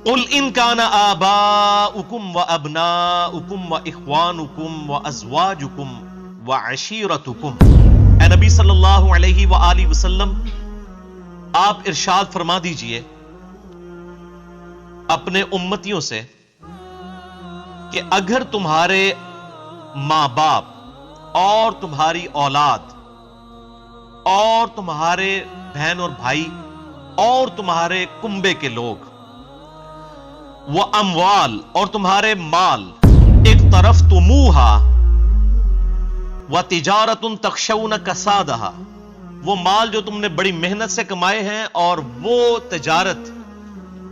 قل ان کان آباؤکم و ابناؤکم و اخوانکم و ازواجکم و عشیرتکم، اے نبی صلی اللہ علیہ وآلہ وسلم آپ ارشاد فرما دیجئے اپنے امتیوں سے کہ اگر تمہارے ماں باپ اور تمہاری اولاد اور تمہارے بہن اور بھائی اور تمہارے کنبے کے لوگ، وہ اموال اور تمہارے مال، اقترفتموہا وتجارۃ تخشون کسادہا، وہ مال جو تم نے بڑی محنت سے کمائے ہیں اور وہ تجارت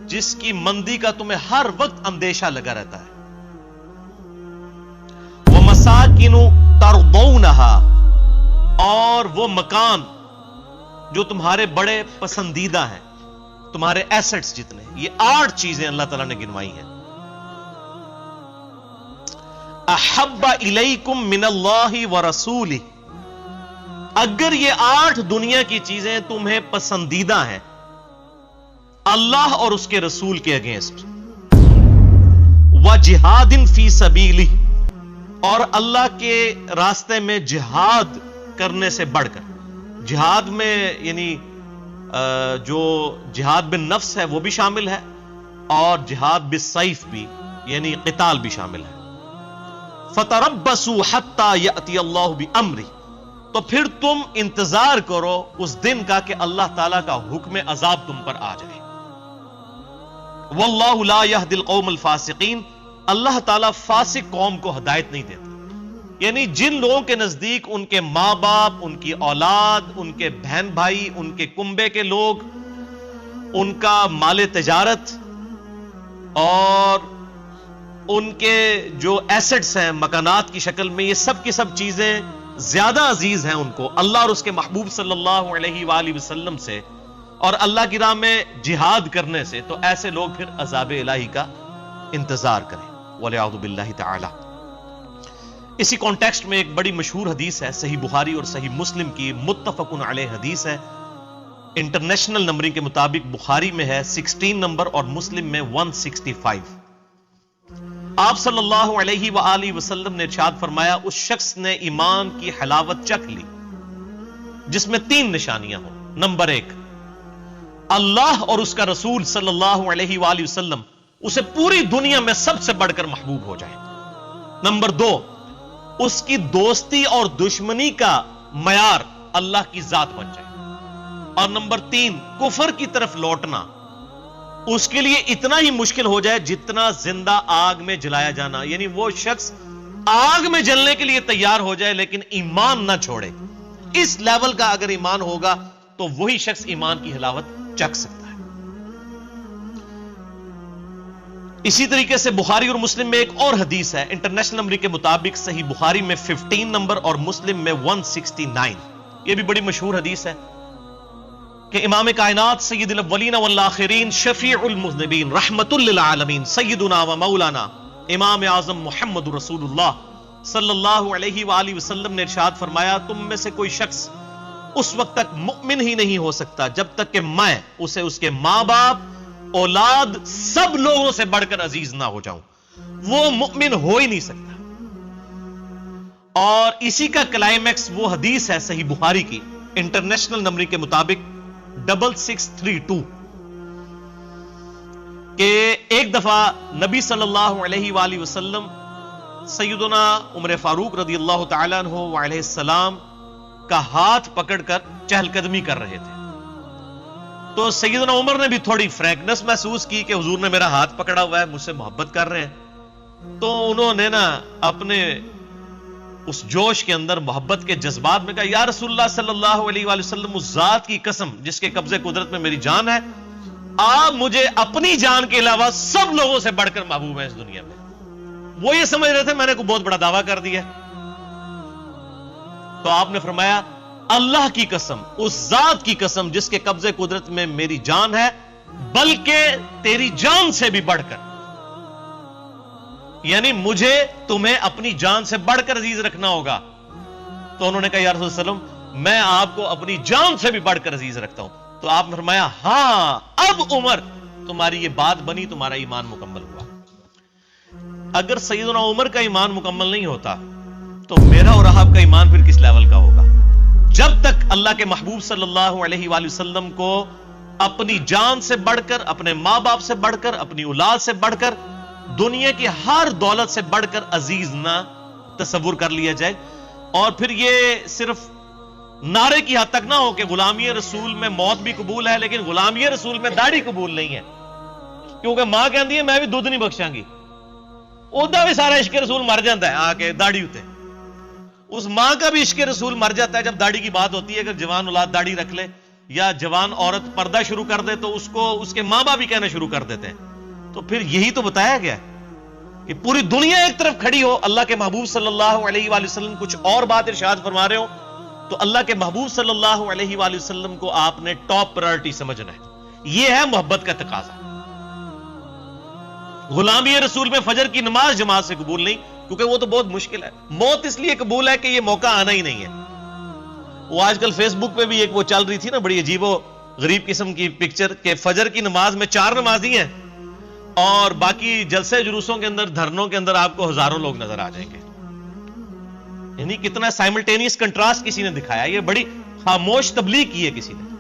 جس کی مندی کا تمہیں ہر وقت اندیشہ لگا رہتا ہے، ومساکن ترضونہا، اور وہ مکان جو تمہارے بڑے پسندیدہ ہیں، تمہارے ایسٹس جتنے، یہ 8 چیزیں اللہ تعالیٰ نے گنوائی ہیں، احب الیکم من اللہ ورسولہ، اگر یہ 8 دنیا کی چیزیں تمہیں پسندیدہ ہیں اللہ اور اس کے رسول کے اگینسٹ، وجہاد فی سبیلہ، اور اللہ کے راستے میں جہاد کرنے سے بڑھ کر، جہاد میں یعنی جو جہاد بالنفس ہے وہ بھی شامل ہے اور جہاد بالسیف بھی یعنی قتال بھی شامل ہے، فتربصوا حتی یأتی اللہ بامرہ، تو پھر تم انتظار کرو اس دن کا کہ اللہ تعالیٰ کا حکم عذاب تم پر آ جائے، واللہ لا یہدی القوم الفاسقین، اللہ تعالیٰ فاسق قوم کو ہدایت نہیں دیتا، یعنی جن لوگوں کے نزدیک ان کے ماں باپ، ان کی اولاد، ان کے بہن بھائی، ان کے کنبے کے لوگ، ان کا مال تجارت اور ان کے جو ایسٹس ہیں مکانات کی شکل میں، یہ سب کی سب چیزیں زیادہ عزیز ہیں ان کو اللہ اور اس کے محبوب صلی اللہ علیہ وآلہ وسلم سے اور اللہ کی راہ میں جہاد کرنے سے، تو ایسے لوگ پھر عذاب الہی کا انتظار کریں والعیاذ باللہ تعالی۔ اسی کانٹیکسٹ میں ایک بڑی مشہور حدیث ہے، صحیح بخاری اور صحیح مسلم کی متفق علیہ حدیث ہے، انٹرنیشنل نمبرنگ کے مطابق بخاری میں ہے 16 نمبر اور مسلم میں 165۔ آپ صلی اللہ علیہ وآلہ وسلم نے ارشاد فرمایا، اس شخص نے ایمان کی حلاوت چکھ لی جس میں 3 نشانیاں ہوں۔ نمبر 1، اللہ اور اس کا رسول صلی اللہ علیہ وآلہ وسلم اسے پوری دنیا میں سب سے بڑھ کر محبوب ہو جائے۔ نمبر 2، اس کی دوستی اور دشمنی کا معیار اللہ کی ذات بن جائے۔ اور نمبر 3، کفر کی طرف لوٹنا اس کے لیے اتنا ہی مشکل ہو جائے جتنا زندہ آگ میں جلایا جانا، یعنی وہ شخص آگ میں جلنے کے لیے تیار ہو جائے لیکن ایمان نہ چھوڑے۔ اس لیول کا اگر ایمان ہوگا تو وہی شخص ایمان کی حلاوت چکھ سکتا ہے۔ اسی طریقے سے بخاری اور مسلم میں ایک اور حدیث ہے، انٹرنیشنل نمبر کے مطابق صحیح بخاری میں 15 نمبر اور مسلم میں 169، یہ بھی بڑی مشہور حدیث ہے کہ امام کائنات سید الاولین والآخرین شفیع المذنبین رحمت للعالمین سیدنا و مولانا امام اعظم محمد رسول اللہ صلی اللہ علیہ وآلہ وسلم نے ارشاد فرمایا، تم میں سے کوئی شخص اس وقت تک مؤمن ہی نہیں ہو سکتا جب تک کہ میں اسے اس کے ماں باپ، اولاد، سب لوگوں سے بڑھ کر عزیز نہ ہو جاؤں، وہ مؤمن ہو ہی نہیں سکتا۔ اور اسی کا کلائمیکس وہ حدیث ہے صحیح بخاری کی انٹرنیشنل نمبر کے مطابق 6632 کہ ایک دفعہ نبی صلی اللہ علیہ وآلہ وسلم سیدنا عمر فاروق رضی اللہ تعالیٰ عنہ وعلیہ السلام کا ہاتھ پکڑ کر چہل قدمی کر رہے تھے، تو سیدنا عمر نے بھی تھوڑی فرینکنس محسوس کی کہ حضور نے میرا ہاتھ پکڑا ہوا ہے، مجھ سے محبت کر رہے ہیں، تو انہوں نے نا اپنے اس جوش کے اندر محبت کے جذبات میں کہا، یا رسول اللہ صلی اللہ علیہ وآلہ وسلم، اس ذات کی قسم جس کے قبضے قدرت میں میری جان ہے، آپ مجھے اپنی جان کے علاوہ سب لوگوں سے بڑھ کر محبوب ہیں اس دنیا میں۔ وہ یہ سمجھ رہے تھے میں نے کوئی بہت بڑا دعویٰ کر دیا، تو آپ نے فرمایا، اللہ کی قسم، اس ذات کی قسم جس کے قبضے قدرت میں میری جان ہے، بلکہ تیری جان سے بھی بڑھ کر، یعنی مجھے تمہیں اپنی جان سے بڑھ کر عزیز رکھنا ہوگا۔ تو انہوں نے کہا، یا رسول اللہ صلی اللہ علیہ وسلم، میں آپ کو اپنی جان سے بھی بڑھ کر عزیز رکھتا ہوں۔ تو آپ نے فرمایا، ہاں اب عمر تمہاری یہ بات بنی، تمہارا ایمان مکمل ہوا۔ اگر سیدنا عمر کا ایمان مکمل نہیں ہوتا تو میرا اور آپ کا ایمان پھر کس لیول کا ہوگا؟ جب تک اللہ کے محبوب صلی اللہ علیہ وآلہ وسلم کو اپنی جان سے بڑھ کر، اپنے ماں باپ سے بڑھ کر، اپنی اولاد سے بڑھ کر، دنیا کی ہر دولت سے بڑھ کر عزیز نہ تصور کر لیا جائے، اور پھر یہ صرف نعرے کی حد تک نہ ہو کہ غلامی رسول میں موت بھی قبول ہے لیکن غلامی رسول میں داڑھی قبول نہیں ہے، کیونکہ ماں کہتی ہے میں بھی دودھ نہیں بخشاں گی، اودا بھی سارا عشق رسول مر جاتا ہے آ کے داڑھی ہوتے، اس ماں کا بھی عشق رسول مر جاتا ہے جب داڑھی کی بات ہوتی ہے۔ اگر جوان اولاد داڑھی رکھ لے یا جوان عورت پردہ شروع کر دے تو اس کو اس کے ماں باپ بھی کہنا شروع کر دیتے ہیں۔ تو پھر یہی تو بتایا گیا کہ پوری دنیا ایک طرف کھڑی ہو، اللہ کے محبوب صلی اللہ علیہ وآلہ وسلم کچھ اور بات ارشاد فرما رہے ہو، تو اللہ کے محبوب صلی اللہ علیہ وآلہ وسلم کو آپ نے ٹاپ پرائرٹی سمجھنا ہے۔ یہ ہے محبت کا تقاضا۔ غلامی رسول میں فجر کی نماز جماعت سے قبول نہیں، کیونکہ وہ تو بہت مشکل ہے۔ موت اس لیے قبول ہے کہ یہ موقع آنا ہی نہیں ہے۔ وہ آج کل فیس بک پہ بھی ایک وہ چل رہی تھی نا بڑی عجیب و غریب قسم کی پکچر کہ فجر کی نماز میں 4 نمازی ہیں اور باقی جلسے جلوسوں کے اندر، دھرنوں کے اندر آپ کو ہزاروں لوگ نظر آ جائیں گے۔ یعنی کتنا سائملٹینیس کنٹراسٹ کسی نے دکھایا، یہ بڑی خاموش تبلیغ کی ہے کسی نے۔